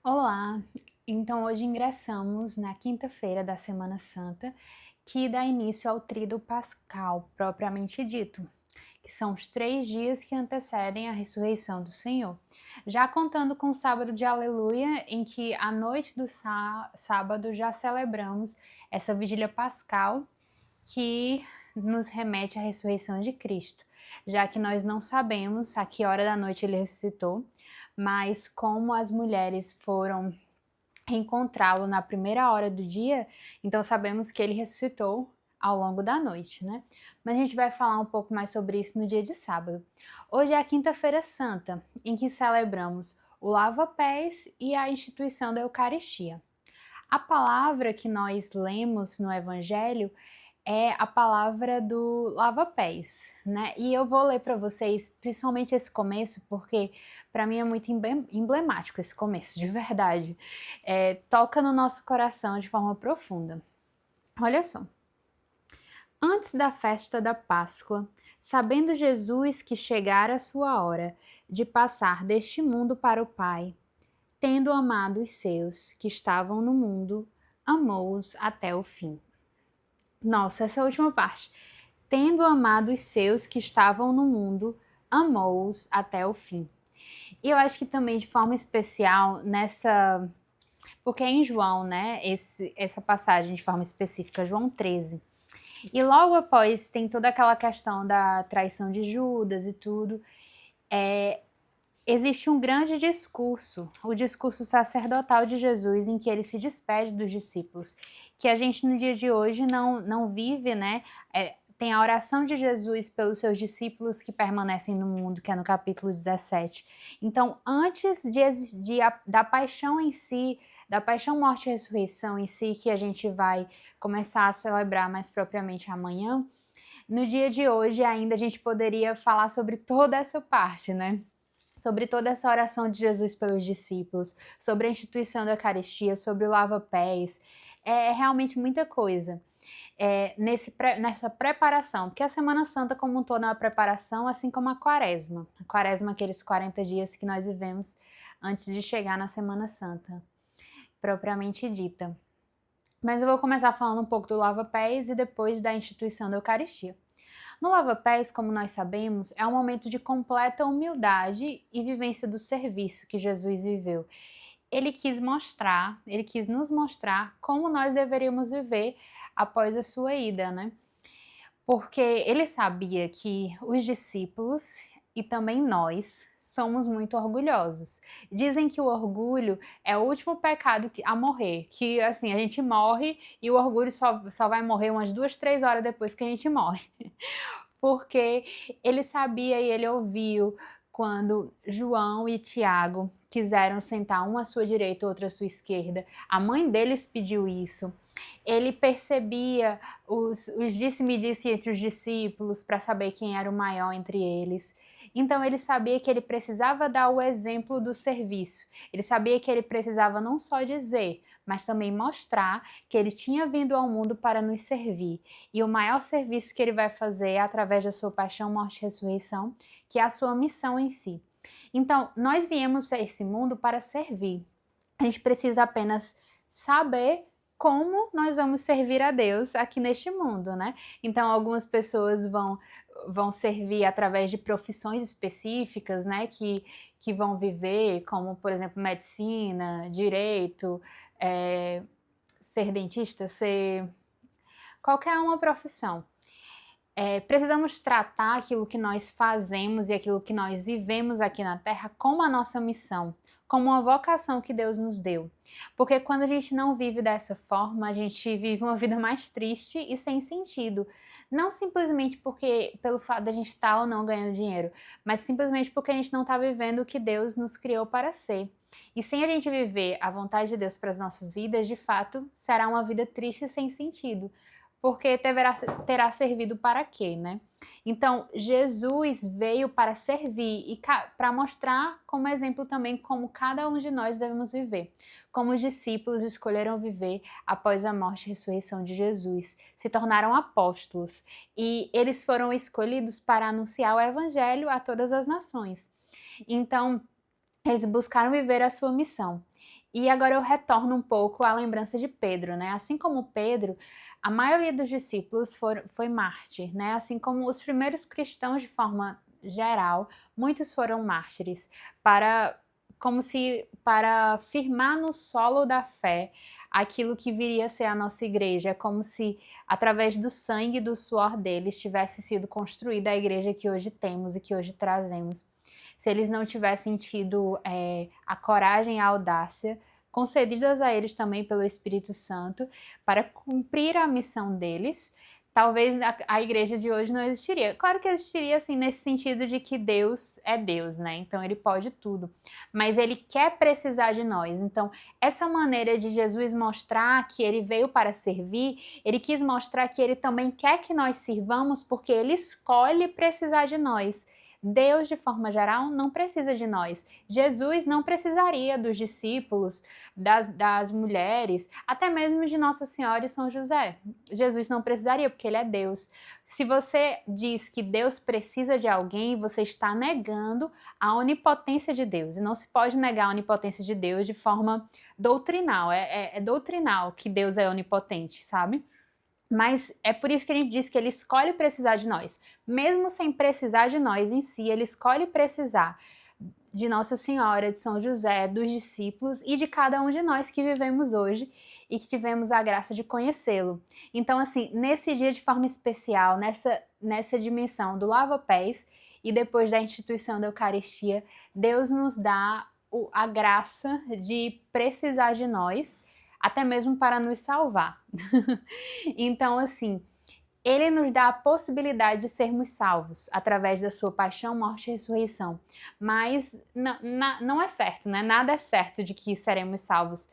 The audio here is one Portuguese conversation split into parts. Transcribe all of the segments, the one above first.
Olá! Então hoje ingressamos na quinta-feira da Semana Santa, que dá início ao Tríduo Pascal, propriamente dito, que são os 3 dias que antecedem a ressurreição do Senhor. Já contando com o sábado de Aleluia, em que à noite do sábado já celebramos essa vigília pascal que nos remete à ressurreição de Cristo, já que nós não sabemos a que hora da noite ele ressuscitou, mas como as mulheres foram encontrá-lo na primeira hora do dia, então sabemos que ele ressuscitou ao longo da noite, né? Mas a gente vai falar um pouco mais sobre isso no dia de sábado. Hoje é a Quinta-feira Santa, em que celebramos o lava-pés e a instituição da Eucaristia. A palavra que nós lemos no Evangelho é a palavra do lava-pés, né? E eu vou ler para vocês, principalmente esse começo, porque para mim é muito emblemático esse começo, de verdade. Toca no nosso coração de forma profunda. Olha só. Antes da festa da Páscoa, sabendo Jesus que chegara a sua hora de passar deste mundo para o Pai, tendo amado os seus que estavam no mundo, amou-os até o fim. Nossa, essa última parte. Tendo amado os seus que estavam no mundo, amou-os até o fim. E eu acho que também de forma especial nessa. Porque é em João, né? Essa passagem de forma específica, João 13. E logo após tem toda aquela questão da traição de Judas e tudo. Existe um grande discurso, o discurso sacerdotal de Jesus, em que ele se despede dos discípulos, que a gente no dia de hoje não vive, né? Tem a oração de Jesus pelos seus discípulos que permanecem no mundo, que é no capítulo 17. Então, antes da paixão em si, da paixão, morte e ressurreição em si, que a gente vai começar a celebrar mais propriamente amanhã, no dia de hoje ainda a gente poderia falar sobre toda essa parte, né? Sobre toda essa oração de Jesus pelos discípulos, sobre a instituição da Eucaristia, sobre o lava-pés. É realmente muita coisa nessa preparação, porque a Semana Santa como um todo é uma preparação, assim como a Quaresma. A Quaresma, aqueles 40 dias que nós vivemos antes de chegar na Semana Santa, propriamente dita. Mas eu vou começar falando um pouco do lava-pés e depois da instituição da Eucaristia. No lava-pés, como nós sabemos, é um momento de completa humildade e vivência do serviço que Jesus viveu. Ele quis nos mostrar como nós deveríamos viver após a sua ida, né? Porque ele sabia que os discípulos e também nós somos muito orgulhosos. Dizem que o orgulho é o último pecado a morrer, que assim, a gente morre e o orgulho só vai morrer umas 2, 3 horas depois que a gente morre. Porque ele sabia e ele ouviu quando João e Tiago quiseram sentar um à sua direita, outro à sua esquerda. A mãe deles pediu isso. Ele percebia os disse-me-disse entre os discípulos para saber quem era o maior entre eles. Então ele sabia que ele precisava dar o exemplo do serviço. Ele sabia que ele precisava não só dizer, mas também mostrar que ele tinha vindo ao mundo para nos servir. E o maior serviço que ele vai fazer é através da sua paixão, morte e ressurreição, que é a sua missão em si. Então, nós viemos a esse mundo para servir. A gente precisa apenas saber como nós vamos servir a Deus aqui neste mundo, né? Então, algumas pessoas vão servir através de profissões específicas, né? Que vão viver, como, por exemplo, medicina, direito, ser dentista, ser qualquer uma profissão. Precisamos tratar aquilo que nós fazemos e aquilo que nós vivemos aqui na Terra como a nossa missão, como uma vocação que Deus nos deu. Porque quando a gente não vive dessa forma, a gente vive uma vida mais triste e sem sentido. Não simplesmente pelo fato de a gente estar ou não ganhando dinheiro, mas simplesmente porque a gente não está vivendo o que Deus nos criou para ser. E sem a gente viver a vontade de Deus para as nossas vidas, de fato, será uma vida triste e sem sentido. Porque terá servido para quê, né? Então, Jesus veio para servir e para mostrar como exemplo também como cada um de nós devemos viver. Como os discípulos escolheram viver após a morte e ressurreição de Jesus. Se tornaram apóstolos e eles foram escolhidos para anunciar o evangelho a todas as nações. Então, Eles buscaram viver a sua missão. E agora eu retorno um pouco à lembrança de Pedro, né? Assim como Pedro, a maioria dos discípulos foi mártir, né? Assim como os primeiros cristãos de forma geral, muitos foram mártires para como se para firmar no solo da fé aquilo que viria a ser a nossa igreja, como se através do sangue e do suor deles tivesse sido construída a igreja que hoje temos e que hoje trazemos. Se eles não tivessem tido a coragem e a audácia concedidas a eles também pelo Espírito Santo para cumprir a missão deles, talvez a igreja de hoje não existiria. Claro que existiria, assim, nesse sentido de que Deus é Deus, né? Então ele pode tudo. Mas ele quer precisar de nós. Então, essa maneira de Jesus mostrar que ele veio para servir, ele quis mostrar que ele também quer que nós sirvamos porque ele escolhe precisar de nós. Deus, de forma geral, não precisa de nós. Jesus não precisaria dos discípulos, das mulheres, até mesmo de Nossa Senhora e São José. Jesus não precisaria, porque ele é Deus. Se você diz que Deus precisa de alguém, você está negando a onipotência de Deus. E não se pode negar a onipotência de Deus de forma doutrinal. É doutrinal que Deus é onipotente, sabe? Mas é por isso que a gente diz que ele escolhe precisar de nós. Mesmo sem precisar de nós em si, ele escolhe precisar de Nossa Senhora, de São José, dos discípulos e de cada um de nós que vivemos hoje e que tivemos a graça de conhecê-lo. Então, assim, nesse dia de forma especial, nessa dimensão do lava-pés e depois da instituição da Eucaristia, Deus nos dá a graça de precisar de nós, até mesmo para nos salvar. Então, assim, ele nos dá a possibilidade de sermos salvos através da sua paixão, morte e ressurreição. Mas não é certo, né? Nada é certo de que seremos salvos.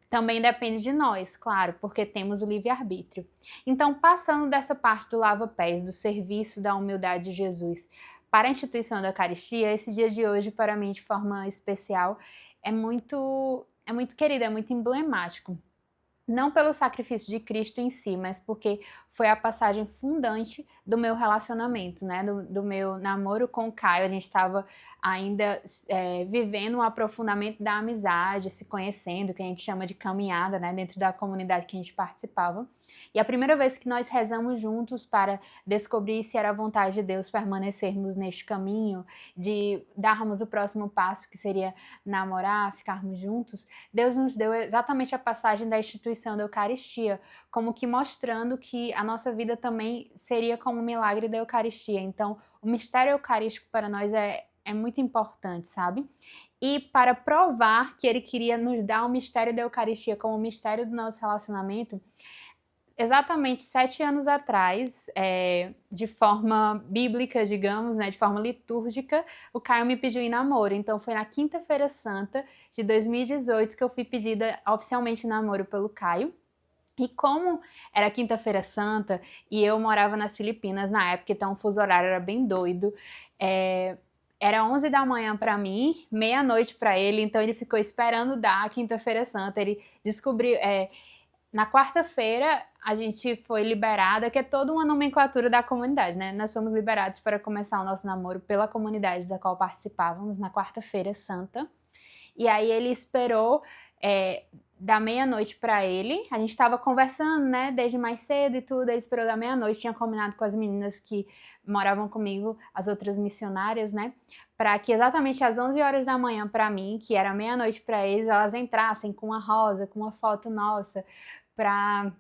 Também depende de nós, claro, porque temos o livre-arbítrio. Então, passando dessa parte do lava-pés, do serviço, da humildade de Jesus, para a instituição da Eucaristia, esse dia de hoje, para mim, de forma especial, é muito querido, é muito emblemático. Não pelo sacrifício de Cristo em si, mas porque foi a passagem fundante do meu relacionamento, né? Do meu namoro com o Caio. A gente estava ainda vivendo um aprofundamento da amizade, se conhecendo, que a gente chama de caminhada, né? Dentro da comunidade que a gente participava. E a primeira vez que nós rezamos juntos para descobrir se era a vontade de Deus permanecermos neste caminho, de darmos o próximo passo, que seria namorar, ficarmos juntos, Deus nos deu exatamente a passagem da instituição da Eucaristia, como que mostrando que a nossa vida também seria como o milagre da Eucaristia. Então, o mistério eucarístico para nós é muito importante, sabe? E para provar que ele queria nos dar o mistério da Eucaristia como o mistério do nosso relacionamento, exatamente 7 anos atrás, de forma bíblica, digamos, né, de forma litúrgica, o Caio me pediu em namoro. Então foi na Quinta-feira Santa de 2018 que eu fui pedida oficialmente em namoro pelo Caio. E como era Quinta-feira Santa e eu morava nas Filipinas na época, então o fuso horário era bem doido, era 11 da manhã para mim, meia-noite para ele, então ele ficou esperando dar a Quinta-feira Santa. Ele descobriu... Na quarta-feira, a gente foi liberada, que é toda uma nomenclatura da comunidade, né? Nós fomos liberados para começar o nosso namoro pela comunidade da qual participávamos na quarta-feira santa. E aí ele esperou da meia-noite para ele. A gente estava conversando, né, desde mais cedo e tudo. Ele esperou da meia-noite, tinha combinado com as meninas que moravam comigo, as outras missionárias, né, para que exatamente às 11 horas da manhã para mim, que era meia-noite para eles, elas entrassem com uma rosa, com uma foto nossa, para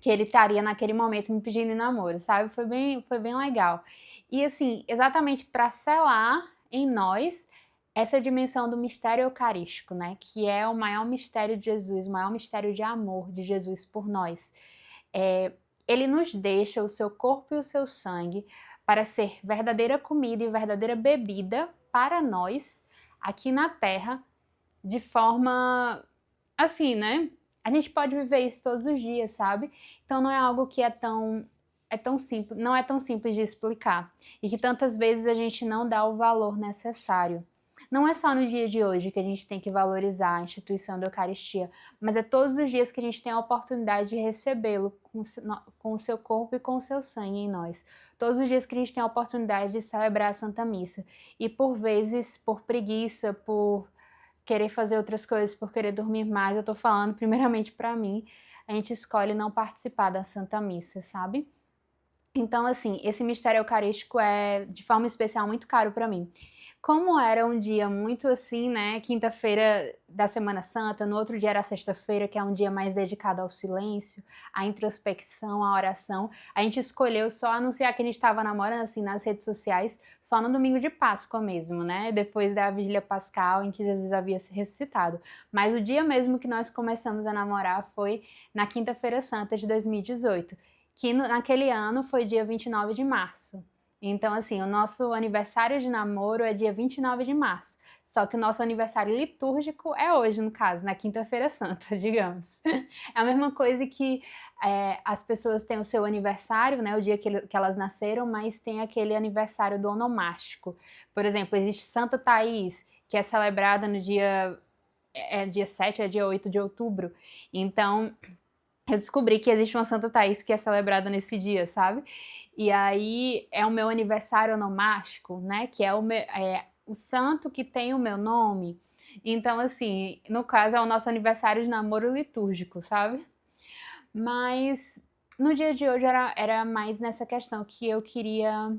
que ele estaria naquele momento me pedindo em namoro, sabe? Foi bem legal. E assim, exatamente para selar em nós essa dimensão do mistério eucarístico, né? Que é o maior mistério de Jesus, o maior mistério de amor de Jesus por nós. Ele nos deixa o seu corpo e o seu sangue para ser verdadeira comida e verdadeira bebida para nós aqui na Terra, de forma assim, né? A gente pode viver isso todos os dias, sabe? Então não é algo que é tão simples, não é tão simples de explicar e que tantas vezes a gente não dá o valor necessário. Não é só no dia de hoje que a gente tem que valorizar a instituição da Eucaristia, mas é todos os dias que a gente tem a oportunidade de recebê-lo com o seu corpo e com o seu sangue em nós. Todos os dias que a gente tem a oportunidade de celebrar a Santa Missa. E por vezes, por preguiça, por querer fazer outras coisas, por querer dormir mais, eu tô falando primeiramente para mim, a gente escolhe não participar da Santa Missa, sabe? Então, assim, esse mistério eucarístico é, de forma especial, muito caro para mim. Como era um dia muito assim, né, quinta-feira da Semana Santa, no outro dia era sexta-feira, que é um dia mais dedicado ao silêncio, à introspecção, à oração, a gente escolheu só anunciar que a gente estava namorando, assim, nas redes sociais, só no domingo de Páscoa mesmo, né, depois da Vigília Pascal, em que Jesus havia se ressuscitado. Mas o dia mesmo que nós começamos a namorar foi na Quinta-feira Santa de 2018, que naquele ano foi dia 29 de março. Então, assim, o nosso aniversário de namoro é dia 29 de março. Só que o nosso aniversário litúrgico é hoje, no caso, na Quinta-feira Santa, digamos. É a mesma coisa que as pessoas têm o seu aniversário, né, o dia que elas nasceram, mas tem aquele aniversário do onomástico. Por exemplo, existe Santa Thaís, que é celebrada no dia 7, é dia 8 de outubro. Então, eu descobri que existe uma Santa Thaís que é celebrada nesse dia, sabe? E aí é o meu aniversário onomástico, né? Que é o santo que tem o meu nome. Então, assim, no caso é o nosso aniversário de namoro litúrgico, sabe? Mas no dia de hoje era mais nessa questão que eu queria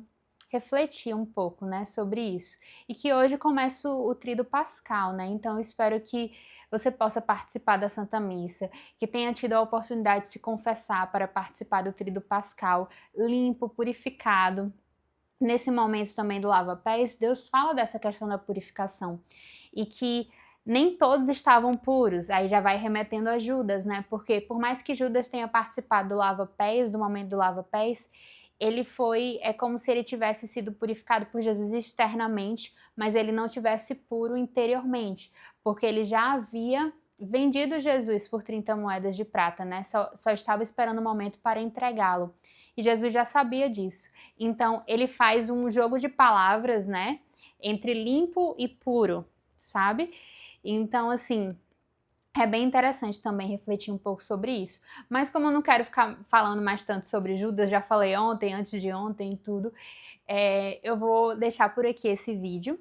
refletir um pouco, né, sobre isso. E que hoje começa o Tríduo Pascal, né? Então eu espero que você possa participar da Santa Missa, que tenha tido a oportunidade de se confessar para participar do Tríduo Pascal, limpo, purificado. Nesse momento também do lava-pés, Deus fala dessa questão da purificação e que nem todos estavam puros, aí já vai remetendo a Judas, né? Porque por mais que Judas tenha participado do lava-pés, do momento do lava-pés, ele é como se ele tivesse sido purificado por Jesus externamente, mas ele não tivesse puro interiormente, porque ele já havia vendido Jesus por 30 moedas de prata, né? Só estava esperando o momento para entregá-lo. E Jesus já sabia disso. Então, ele faz um jogo de palavras, né? Entre limpo e puro, sabe? Então, assim, é bem interessante também refletir um pouco sobre isso. Mas como eu não quero ficar falando mais tanto sobre Judas, já falei ontem, antes de ontem e tudo, eu vou deixar por aqui esse vídeo.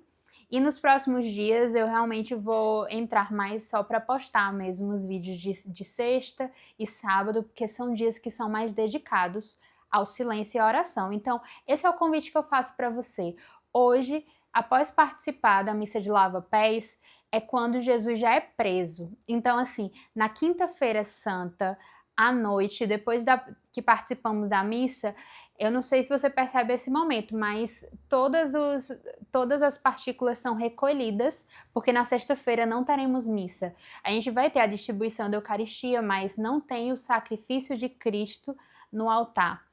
E nos próximos dias eu realmente vou entrar mais só para postar mesmo os vídeos de sexta e sábado, porque são dias que são mais dedicados ao silêncio e à oração. Então, esse é o convite que eu faço para você. Hoje, após participar da missa de lava-pés, é quando Jesus já é preso. Então, assim, na Quinta-feira Santa, à noite, depois que participamos da missa, eu não sei se você percebe esse momento, mas todas as partículas são recolhidas, porque na sexta-feira não teremos missa. A gente vai ter a distribuição da Eucaristia, mas não tem o sacrifício de Cristo no altar,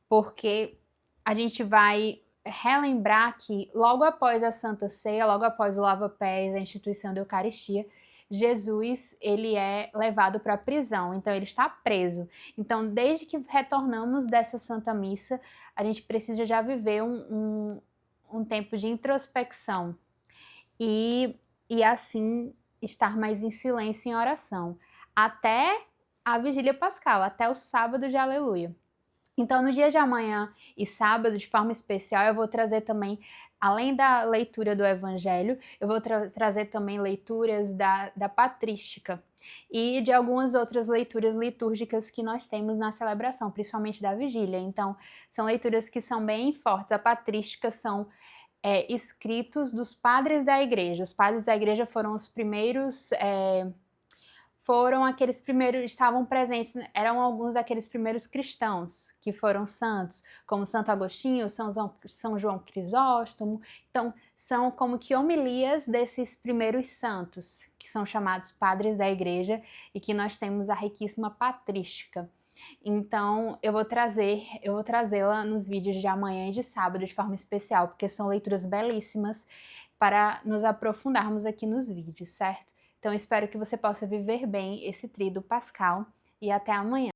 porque a gente vai relembrar que logo após a Santa Ceia, logo após o lava-pés, a instituição da Eucaristia, Jesus, ele é levado para a prisão, então ele está preso. Então, desde que retornamos dessa Santa Missa, a gente precisa já viver um tempo de introspecção e assim estar mais em silêncio e em oração, até a Vigília Pascal, até o sábado de Aleluia. Então, no dia de amanhã e sábado, de forma especial, eu vou trazer também, além da leitura do Evangelho, eu vou trazer também leituras da patrística e de algumas outras leituras litúrgicas que nós temos na celebração, principalmente da vigília. Então, são leituras que são bem fortes. A patrística são escritos dos padres da igreja. Os padres da igreja foram os primeiros... foram aqueles primeiros, estavam presentes, eram alguns daqueles primeiros cristãos que foram santos, como Santo Agostinho, São João Crisóstomo. Então, são como que homilias desses primeiros santos, que são chamados padres da igreja, e que nós temos a riquíssima patrística. Então, eu vou trazê-la nos vídeos de amanhã e de sábado de forma especial, porque são leituras belíssimas para nos aprofundarmos aqui nos vídeos, certo? Então, espero que você possa viver bem esse Tríduo Pascal e até amanhã.